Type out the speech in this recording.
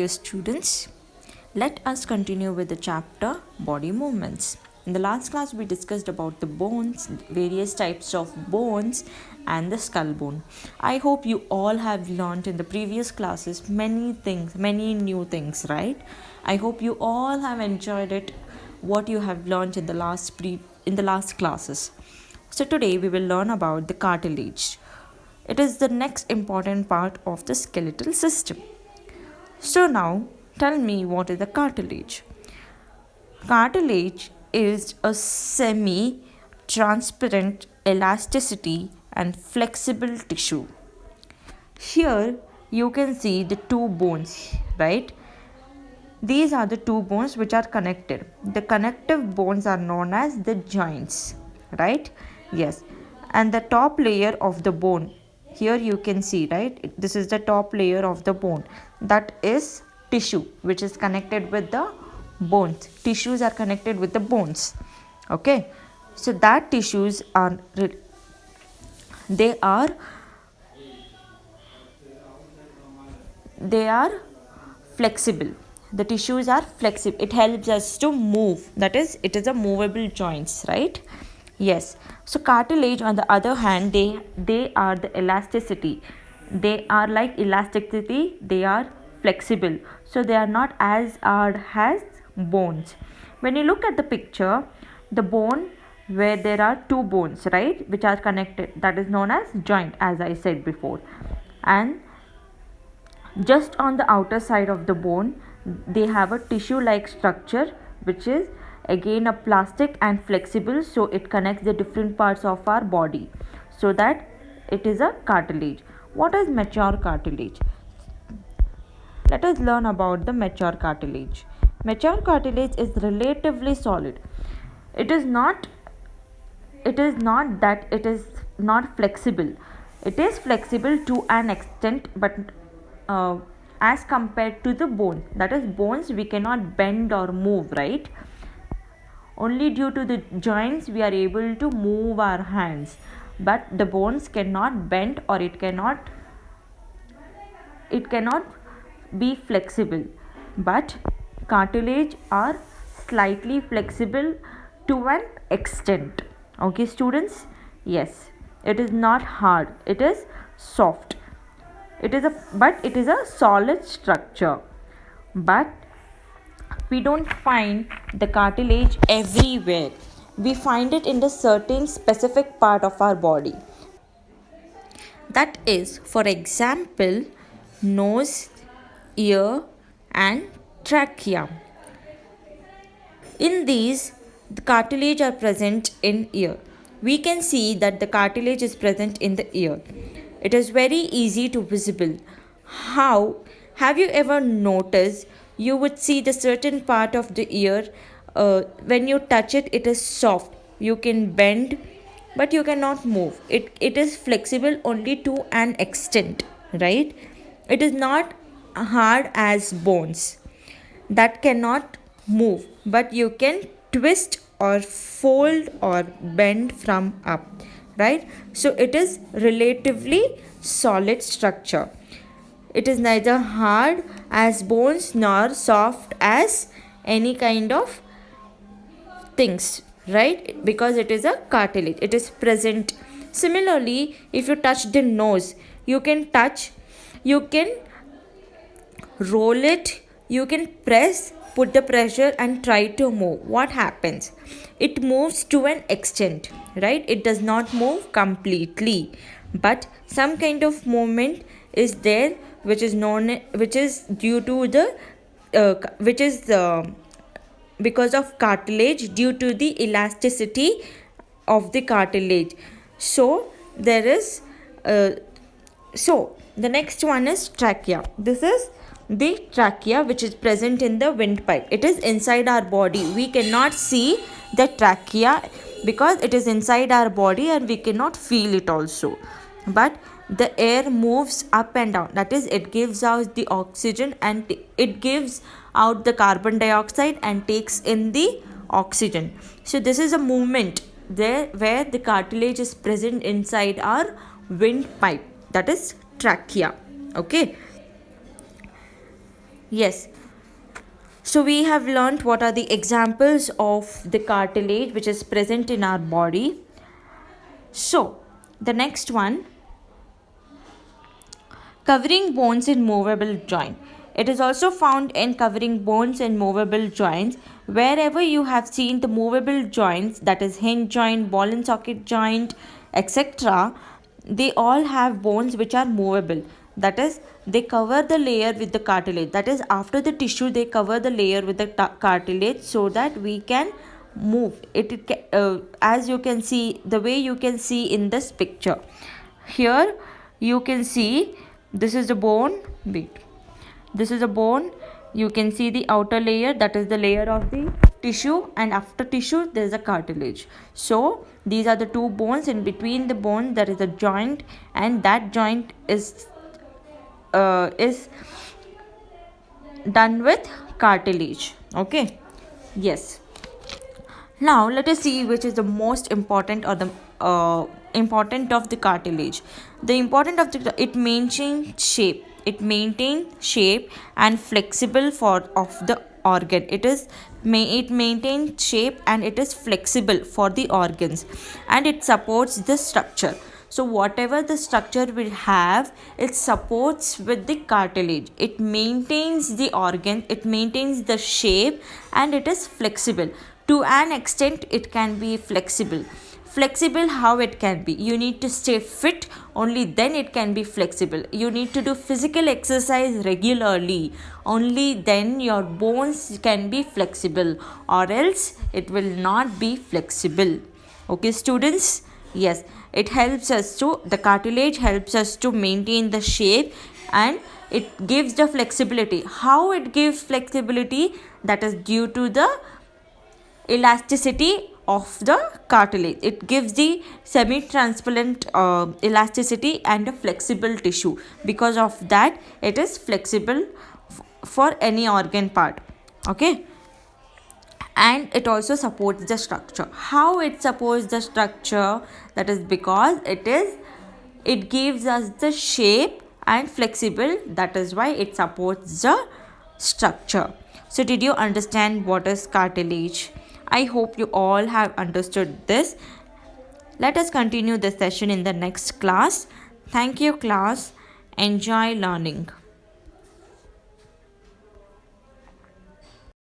Dear students, let us continue with the chapter Body Movements. In the last class, we discussed about the bones, various types of bones, and the skull bone. I hope you all have learned in the previous classes many things, many new things, right? I hope you all have enjoyed it, what you have learned in the last classes. So today we will learn about the cartilage. It is the next important part of the skeletal system. So now tell me, what is the cartilage? Cartilage is a semi transparent elasticity and flexible tissue. Here you can see the two bones, right? These are the two bones which are connected. The connective bones are known as the joints, right? Yes. And the top layer of the bone, here you can see, right? This is the top layer of the bone. That is tissue which is connected with the bones. Tissues are connected with the bones. Okay. So that tissues are they are flexible. The tissues are flexible. It helps us to move. That is, it is a movable joints, right? Yes. So cartilage, on the other hand, they are the elasticity. They are like elasticity. They are flexible. So they are not as hard as bones. When you look at the picture, the bone where there are two bones, right, which are connected, that is known as joint, as I said before. And just on the outer side of the bone, they have a tissue like structure which is again a plastic and flexible, so it connects the different parts of our body, so that it is a cartilage. What is mature cartilage? Let us learn about the mature cartilage. Mature cartilage is relatively solid. It is not that it is not flexible. It is flexible to an extent, but as compared to the bone, that is, bones we cannot bend or move, right? Only due to the joints we are able to move our hands, but the bones cannot bend, or it cannot be flexible. But cartilage are slightly flexible to an extent. Okay, students? Yes, it is not hard, it is soft. It is a solid structure. But we don't find the cartilage everywhere. We find it in the certain specific part of our body. That is, for example, nose, ear, and trachea. In these, the cartilage are present in ear. We can see that the cartilage is present in the ear. It is very easy to visible. How? Have you ever noticed, you would see the certain part of the ear, when you touch it, it is soft. You can bend, but you cannot move. It is flexible only to an extent, right? It is not hard as bones that cannot move, but you can twist or fold or bend from up, right? So it is relatively solid structure. It is neither hard as bones nor soft as any kind of things, right? Because it is a cartilage, it is present. Similarly, if you touch the nose, you can roll it, you can press, put the pressure and try to move. What happens? It moves to an extent, right? It does not move completely, but some kind of movement is there, which is due to the because of cartilage, due to the elasticity of the cartilage. So there is so the next one is trachea. This is the trachea, which is present in the windpipe. It is inside our body. We cannot see the trachea because it is inside our body and we cannot feel it also. But the air moves up and down. That is, it gives out the oxygen and it gives out the carbon dioxide and takes in the oxygen. So this is a movement there where the cartilage is present inside our windpipe. That is trachea. Okay. Yes. So we have learned what are the examples of the cartilage which is present in our body. So the next one, covering bones in movable joint. It is also found in covering bones in movable joints. Wherever you have seen the movable joints, that is hinge joint, ball and socket joint, etc., they all have bones which are movable. That is, they cover the layer with the cartilage. That is, after the tissue, they cover the layer with the cartilage so that we can move it, as you can see, the way you can see in this picture. Here you can see this is the bone. Wait, this is a bone. You can see the outer layer, that is the layer of the tissue, and after tissue there is a cartilage. So these are the two bones. In between the bone there is a joint, and that joint is done with cartilage. Okay, yes. Now let us see which is the most important, or the important of the cartilage. The important of the, it maintains shape. It maintains shape and flexible for of the organ. It maintains shape and it is flexible for the organs, and it supports the structure. So whatever the structure will have, it supports with the cartilage. It maintains the organ, it maintains the shape, and it is flexible. To an extent, it can be flexible. Flexible, how it can be? You need to stay fit, only then it can be flexible. You need to do physical exercise regularly, only then your bones can be flexible, or else it will not be flexible. Okay, students? Yes, it helps us to, the cartilage helps us to maintain the shape, and it gives the flexibility. How it gives flexibility? That is due to the elasticity of the cartilage. It gives the semi-transparent elasticity and a flexible tissue. Because of that, it is flexible for any organ part. Okay, and it also supports the structure. How it supports the structure? That is because it gives us the shape and flexible. That is why it supports the structure. So did you understand what is cartilage? I hope you all have understood this. Let us continue this session in the next class. Thank you, class. Enjoy learning.